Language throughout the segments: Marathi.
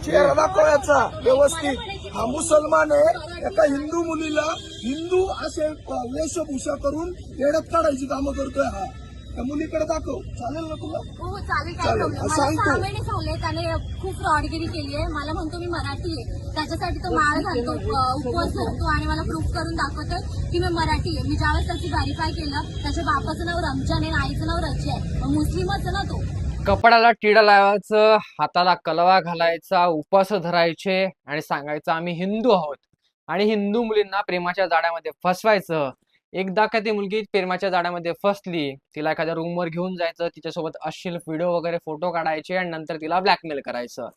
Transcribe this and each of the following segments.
चेहरा दाखवायचा व्यवस्थित. हा मुसलमान आहे, एका हिंदू मुलीला हिंदू असे वेशभूषा करून येड्यात काढायची कामं करतोय हा. त्या मुलीकडे दाखव, चालेल ना तुला? हो चालेल, काय चालेल. प्रॉब्लेम. मला सांगतो. 6 महिने झाले त्याने खूप फ्रॉडगिरी केली आहे. मला म्हणतो मी मराठी आहे, त्याच्यासाठी तो माळ घालतो, उपवास धरतो आणि मला प्रूफ करून दाखवतोय की मी मराठी आहे. मी ज्यावेळेस त्याची व्हेरीफाय केलं, त्याच्या बापाचं नाव रमजान आहे आणि आईचं नाव रजी आहे, मुस्लिमच आहे ना तो. कपड्याला टिळा लावायचं, हाताला कलवा घालायचा, उपवास धरायचे आणि सांगायचं आम्ही हिंदू आहोत आणि हिंदू मुलींना प्रेमाच्या जाळ्यामध्ये फसवायचं. एकदा का ती मुलगी प्रेमाच्या जाळ्यामध्ये फसली, तिला एखाद्या रूमवर घेऊन जायचं, तिच्यासोबत अश्लील व्हिडिओ वगैरे फोटो काढायचे आणि नंतर तिला ब्लॅकमेल करायचं.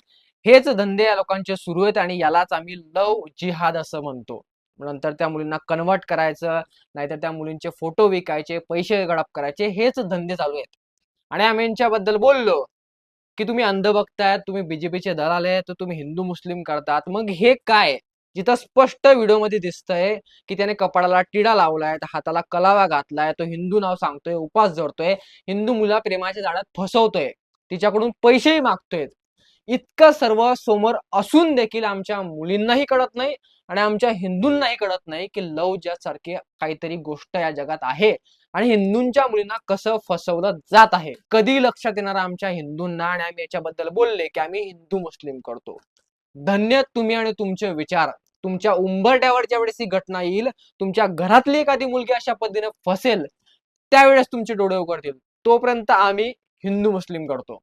हेच धंदे या लोकांचे सुरू आहेत आणि यालाच आम्ही लव जिहाद असं म्हणतो. नंतर त्या मुलींना कन्वर्ट करायचं, नाहीतर त्या मुलींचे फोटो विकायचे, पैसे गडप करायचे, हेच धंदे चालू आहेत. आणि आम्ही यांच्याबद्दल बोललो की तुम्ही अंध बघतायत, तुम्ही बीजेपीचे दलाल आहे, तर तुम्ही हिंदू मुस्लिम करतात. मग हे काय? जिथं स्पष्ट व्हिडिओमध्ये दिसतंय की त्याने कपाळाला टिळा लावलाय, हाताला कलावा घातलाय, तो हिंदू नाव सांगतोय, उपास धरतोय, हिंदू मुला प्रेमाच्या जाळ्यात फसवतोय, तिच्याकडून पैसेही मागतोय. इतकं सर्व समोर असून देखील आमच्या मुलींनाही कळत नाही आणि आमच्या हिंदूंनाही कळत नाही की लव सारखी काहीतरी गोष्ट या जगात आहे आणि हिंदूंच्या मुलींना कसं फसवलं जात आहे. कधी लक्षात येणार आमच्या हिंदूंना? आणि आम्ही याच्याबद्दल बोलले की आम्ही हिंदू मुस्लिम करतो. धन्य तुम्ही आणि तुमचे विचार. तुमच्या उंबरठ्यावर ज्यावेळेस ही घटना येईल, तुमच्या घरातली एखादी मुलगी अशा पद्धतीने फसेल, त्यावेळेस तुमचे डोळे उघडतील. तोपर्यंत आम्ही हिंदू मुस्लिम करतो.